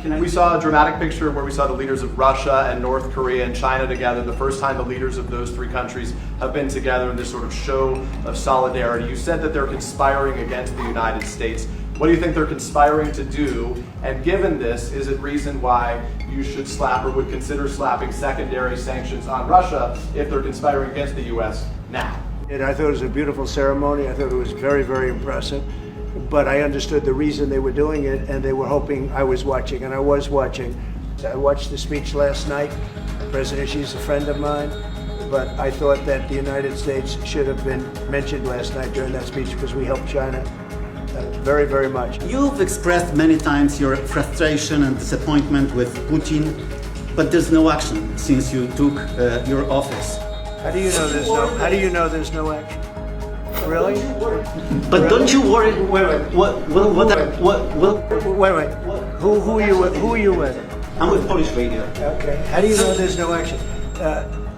We saw a dramatic picture where we saw the leaders of Russia and North Korea and China together. The first time the leaders of those three countries have been together in this sort of show of solidarity. You said that they're conspiring against the United States. What do you think they're conspiring to do? And given this, is it reason why you should slap or would consider slapping secondary sanctions on Russia if they're conspiring against the U.S. now? And I thought it was a beautiful ceremony. I thought it was very, very impressive. But I understood the reason they were doing it, and they were hoping I was watching, and I was watching. I watched the speech last night. President Xi's a friend of mine, but I thought that the United States should have been mentioned last night during that speech because we helped China very, very much. You've expressed many times your frustration and disappointment with Putin, but there's no action since you took your office. How do you know there's no action? Really? But don't you worry? Wait. Who are you with? I'm with Polish radio. Okay. How do you know there's no action?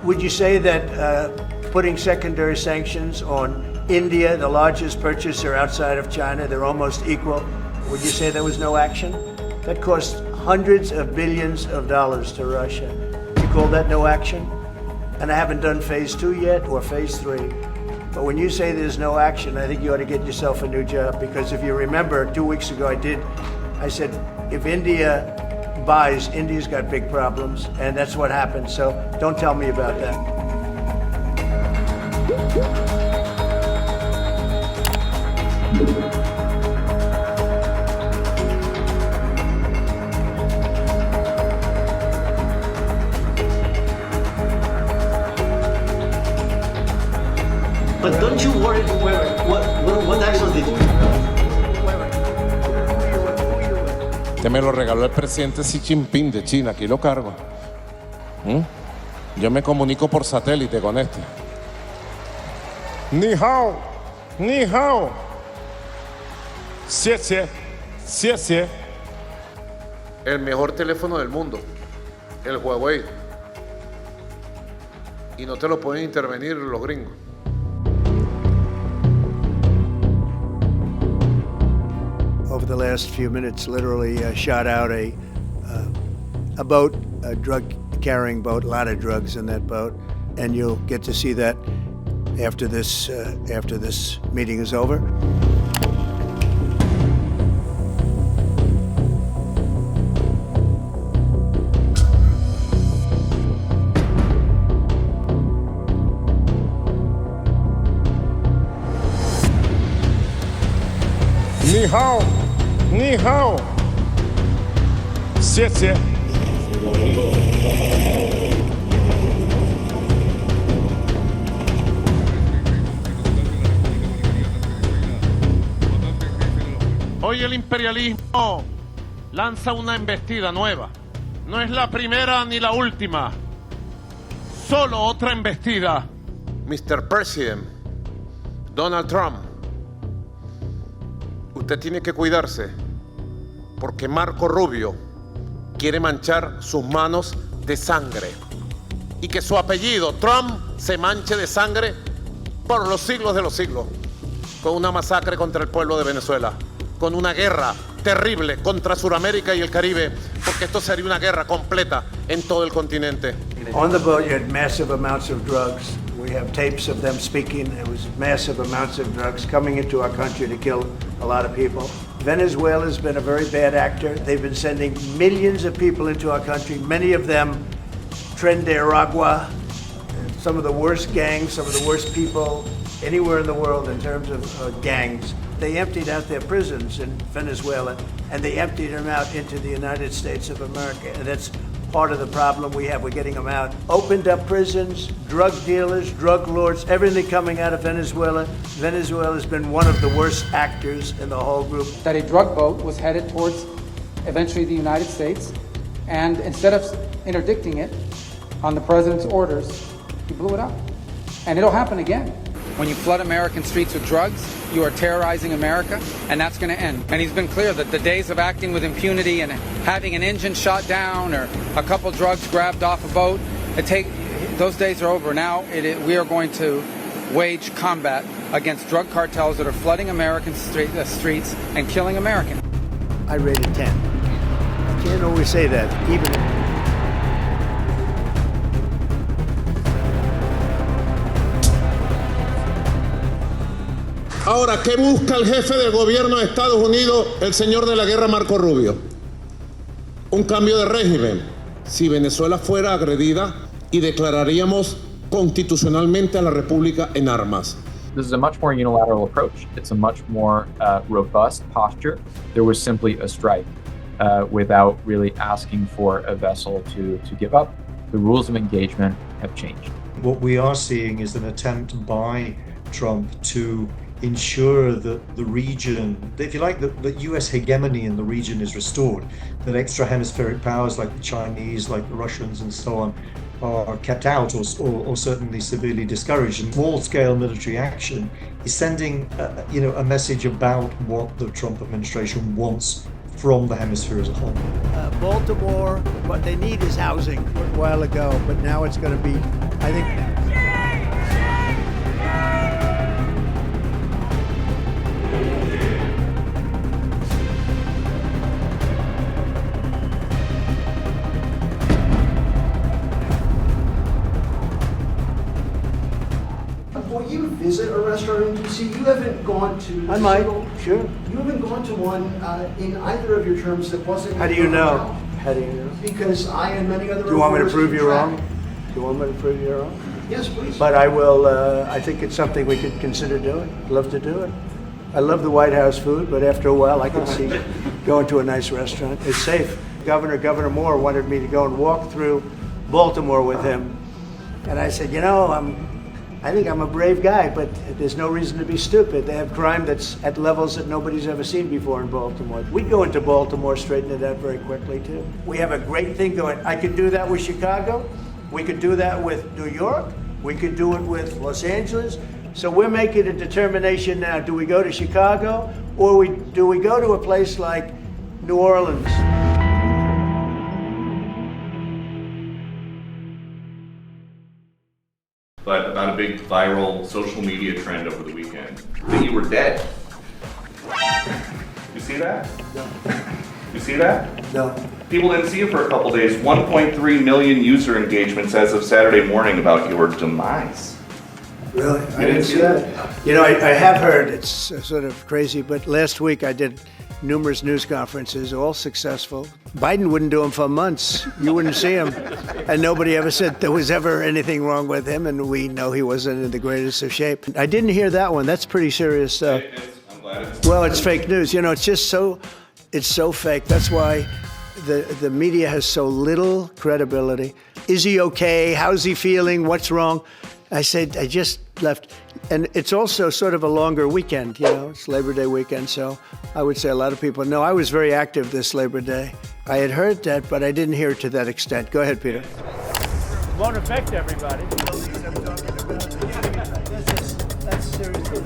Would you say that putting secondary sanctions on India, the largest purchaser outside of China, they're almost equal? Would you say there was no action? That cost hundreds of billions of dollars to Russia. You call that no action? And I haven't done phase 2 yet or phase 3. But when you say there's no action, I think you ought to get yourself a new job. Because if you remember, 2 weeks ago I said, if India buys, India's got big problems. And that's what happened. So don't tell me about that. But don't you worry? What action did you? Este me lo regaló el presidente Xi Jinping de China, aquí lo cargo. Yo me comunico por satélite con este. Ni hao, ni hao. Xie. El mejor teléfono del mundo, el Huawei. Y no te lo pueden intervenir los gringos. Over the last few minutes, literally shot out a boat, a drug-carrying boat, a lot of drugs in that boat, and you'll get to see that after this meeting is over. Ni hao. Xie. Hoy el imperialismo lanza una embestida nueva. No es la primera ni la última. Solo otra embestida. Mr. President, Donald Trump, usted tiene que cuidarse porque Marco Rubio quiere manchar sus manos de sangre y que su apellido, Trump, se manche de sangre por los siglos de los siglos, con una masacre contra el pueblo de Venezuela, con una guerra terrible contra Sudamérica y el Caribe, porque esto sería una guerra completa en todo el continente. On the boat, you had massive amounts of drugs. We have tapes of them speaking. It was massive amounts of drugs coming into our country to kill a lot of people. Venezuela's been a very bad actor. They've been sending millions of people into our country, many of them Tren de Aragua, some of the worst gangs, some of the worst people anywhere in the world in terms of gangs. They emptied out their prisons in Venezuela, and they emptied them out into the United States of America. And that's part of the problem we have. We're getting them out. Opened up prisons, drug dealers, drug lords, everything coming out of Venezuela. Venezuela's been one of the worst actors in the whole group. That a drug boat was headed towards eventually the United States, and instead of interdicting it on the president's orders, he blew it up. And it'll happen again. When you flood American streets with drugs, you are terrorizing America, and that's going to end. And he's been clear that the days of acting with impunity and having an engine shot down or a couple drugs grabbed off a boat, those days are over. Now we are going to wage combat against drug cartels that are flooding American streets and killing Americans. I rated 10. I can't always say that, even. Ahora, ¿qué busca el jefe del gobierno de Estados Unidos, el señor de la guerra Marco Rubio? Un cambio de régimen. Si Venezuela fuera agredida y declararíamos constitucionalmente a la República en armas. This is a much more unilateral approach. It's a much more robust posture. There was simply a strike without really asking for a vessel to give up. The rules of engagement have changed. What we are seeing is an attempt by Trump to ensure that the region, if you like, the US hegemony in the region is restored, that extra hemispheric powers like the Chinese, like the Russians and so on are kept out or certainly severely discouraged. And small-scale military action is sending a message about what the Trump administration wants from the hemisphere as a whole. Baltimore, what they need is housing a while ago, but now it's going to be, I think. Will you visit a restaurant in DC? You haven't gone to. I might, sure. You haven't gone to one in either of your terms that wasn't. How do you know? How do you know? Because I and many other. Do you want me to reporters prove you keep track. wrong? Do you want me to prove you wrong? Yes, please. But I will, I think it's something we could consider doing. Love to do it. I love the White House food, but after a while I can see going to a nice restaurant. It's safe. Governor Moore wanted me to go and walk through Baltimore with him. And I said, I think I'm a brave guy, but there's no reason to be stupid. They have crime that's at levels that nobody's ever seen before in Baltimore. We'd go into Baltimore, straighten it out very quickly, too. We have a great thing going. I could do that with Chicago. We could do that with New York. We could do it with Los Angeles. So we're making a determination now. Do we go to Chicago or do we go to a place like New Orleans? But about a big viral social media trend over the weekend, that you were dead. You see that? No. You see that? No. People didn't see you for a couple days. 1.3 million user engagements as of Saturday morning about your demise. Really? I didn't see that? I have heard, it's sort of crazy, but last week I did numerous news conferences, all successful. Biden wouldn't do them for months. You wouldn't see him. And nobody ever said there was ever anything wrong with him, and we know he wasn't in the greatest of shape. I didn't hear that one. That's pretty serious stuff. I'm glad it's... Well, it's fake news. It's just it's so fake. That's why the media has so little credibility. Is he okay? How's he feeling? What's wrong? I said, I just left. And it's also sort of a longer weekend, it's Labor Day weekend. So I would say a lot of people know I was very active this Labor Day. I had heard that, but I didn't hear it to that extent. Go ahead, Peter. It won't affect everybody. That's seriously.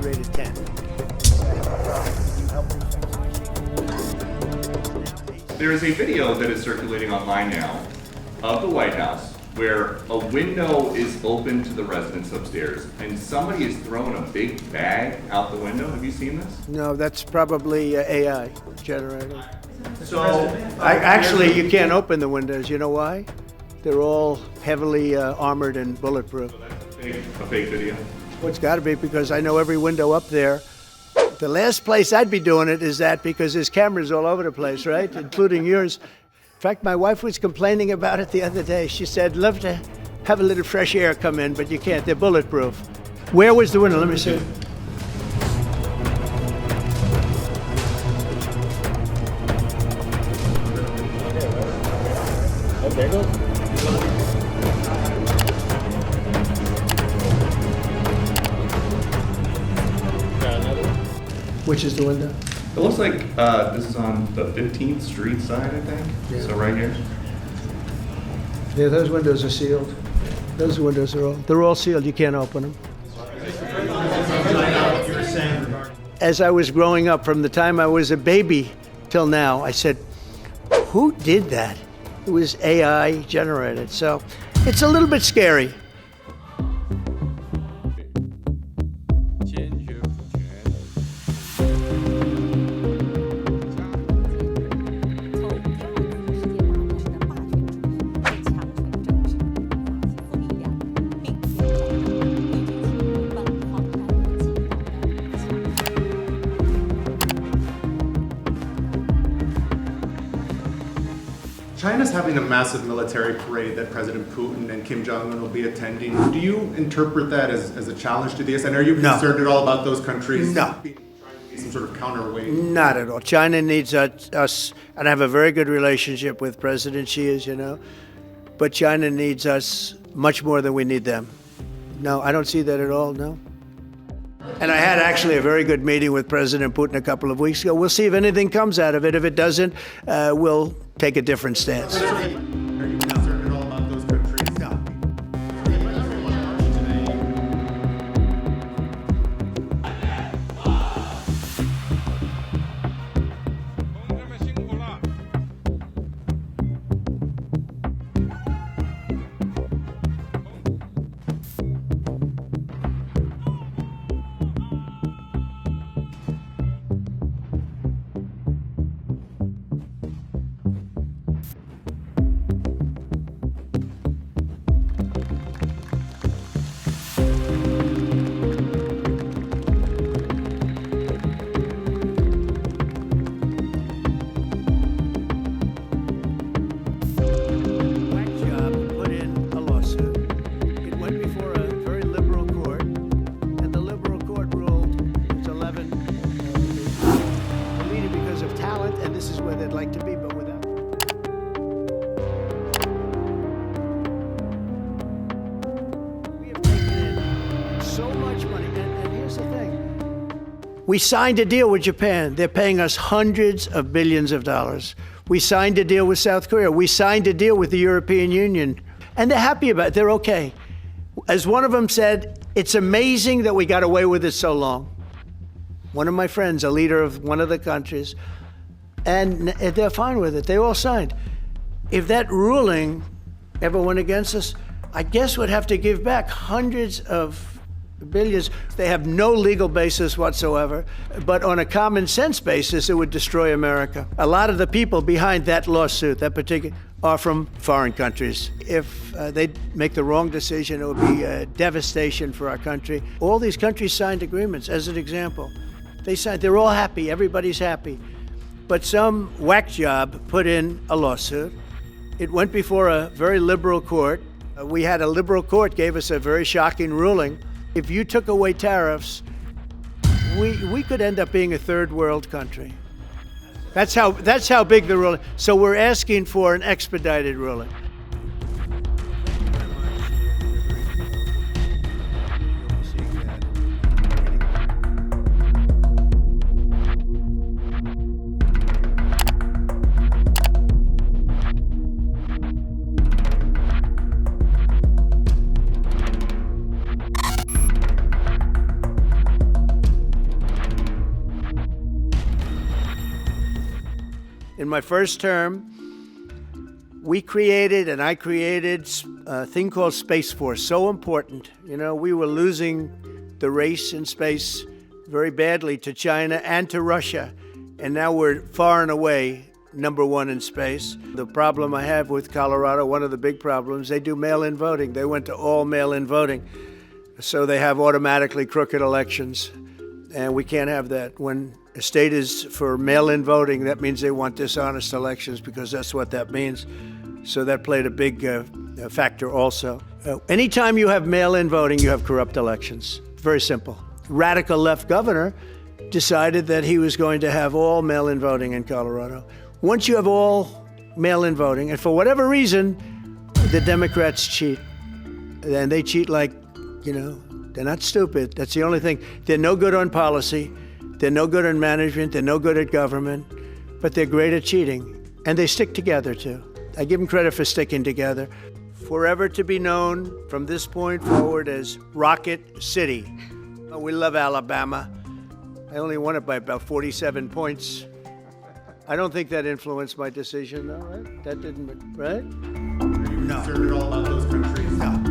Rated 10. There is a video that is circulating online now of the White House where a window is open to the residents upstairs and somebody is throwing a big bag out the window. Have you seen this? No, that's probably AI generated. So, actually, you can't open the windows. You know why? They're all heavily armored and bulletproof. So that's a fake video. Well, it's got to be because I know every window up there. The last place I'd be doing it is that because there's cameras all over the place, right? Including yours. In fact, my wife was complaining about it the other day. She said, love to have a little fresh air come in, but you can't. They're bulletproof. Where was the window? Let me see. Which is the window? It looks like this is on the 15th Street side, I think. Yeah. So right here. Yeah, those windows are sealed. Those windows they're all sealed. You can't open them. as I was growing up, from the time I was a baby till now, I said, who did that? It was AI generated. So it's a little bit scary. China's having a massive military parade that President Putin and Kim Jong-un will be attending. Do you interpret that as a challenge to this? And are you concerned at all about those countries trying to be some sort of counterweight? Not at all. China needs us, and I have a very good relationship with President Xi, as you know, but China needs us much more than we need them. No, I don't see that at all, no. And I had actually a very good meeting with President Putin a couple of weeks ago. We'll see if anything comes out of it. If it doesn't, we'll take a different stance. Are you concerned at all about those countries? No. We signed a deal with Japan. They're paying us hundreds of billions of dollars. We signed a deal with South Korea. We signed a deal with the European Union. And they're happy about it. They're okay. As one of them said, it's amazing that we got away with it so long. One of my friends, a leader of one of the countries, and they're fine with it. They all signed. If that ruling ever went against us, I guess we'd have to give back hundreds of billions. They have no legal basis whatsoever, but on a common sense basis, it would destroy America. A lot of the people behind that lawsuit, that particular, are from foreign countries. If they make the wrong decision, it would be a devastation for our country. All these countries signed agreements, as an example. They signed, they're all happy, everybody's happy. But some whack job put in a lawsuit. It went before a very liberal court. We had a liberal court gave us a very shocking ruling. If you took away tariffs, we could end up being a third world country. That's how big the ruling. So we're asking for an expedited ruling. In my first term, I created a thing called Space Force, so important. You know, we were losing the race in space very badly to China and to Russia, and now we're far and away number one in space. The problem I have with Colorado, one of the big problems, they do mail-in voting. They went to all mail-in voting, so they have automatically crooked elections, and we can't have that. When a state is for mail-in voting, that means they want dishonest elections, because that's what that means. So that played a big factor also. Anytime you have mail-in voting, you have corrupt elections. Very simple. Radical left governor decided that he was going to have all mail-in voting in Colorado. Once you have all mail-in voting, and for whatever reason, the Democrats cheat. And they cheat like, you know, they're not stupid. That's the only thing. They're no good on policy. They're no good in management, they're no good at government, but they're great at cheating. And they stick together, too. I give them credit for sticking together. Forever to be known from this point forward as Rocket City. We love Alabama. I only won it by about 47 points. I don't think that influenced my decision, though, right? That didn't, right? Are you concerned at all about those countries? No.